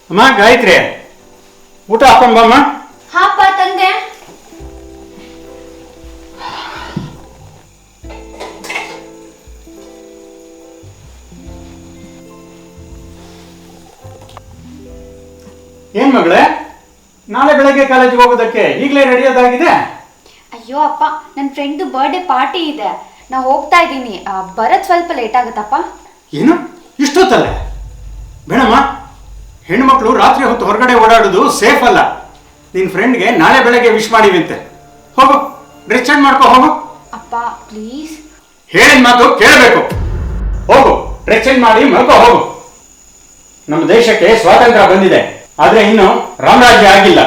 ಅಮ್ಮ ಗಾಯತ್ರಿ, ಊಟ ಹಾಕೊಂಡ್ ಬಮ್ಮ. ಹಾಪ ತಂದೆ. ಏನ್ ಮಗಳೇ, ನಾಳೆ ಬೆಳಗ್ಗೆ ಕಾಲೇಜಿಗೆ ಹೋಗೋದಕ್ಕೆ ಈಗಲೇ ರೆಡಿಯಾದಾಗಿದೆ? ಅಯ್ಯೋ ಅಪ್ಪ, ನನ್ನ ಫ್ರೆಂಡ್ ಬರ್ಡೇ ಪಾರ್ಟಿ ಇದೆ, ನಾ ಹೋಗ್ತಾ ಇದ್ದೀನಿ. ಬರೋದು ಸ್ವಲ್ಪ ಲೇಟ್ ಆಗುತ್ತಪ್ಪ. ಏನು ಇಷ್ಟೊತ್ತಲ್ಲ? ಬೇಡಮ್ಮ, ಹೆಣ್ಮಕ್ಳು ರಾತ್ರಿ ಹೊತ್ತು ಹೊರಗಡೆ ಓಡಾಡೋದು ಸೇಫ್ ಅಲ್ಲ. ನಿನ್ನ ಫ್ರೆಂಡ್ಗೆ ನಾಳೆ ಬೆಳಗ್ಗೆ ವಿಶ್ ಮಾಡಿವಂತೆ. ಹೋಗು, ಡ್ರೆಸ್ ಚೇಂಜ್ ಮಾಡ್ಕೊ ಹೋಗು. ಅಪ್ಪ ಪ್ಲೀಸ್. ಹೇಳಿದ ಮಾತು ಕೇಳಬೇಕು. ಹೋಗು, ಡ್ರೆಸ್ ಚೇಂಜ್ ಮಾಡಿ ಮಲ್ಕೋ ಹೋಗು. ನಮ್ಮ ದೇಶಕ್ಕೆ ಸ್ವಾತಂತ್ರ್ಯ ಬಂದಿದೆ, ಆದ್ರೆ ಇನ್ನು ರಾಮರಾಜ್ಯ ಆಗಿಲ್ಲ.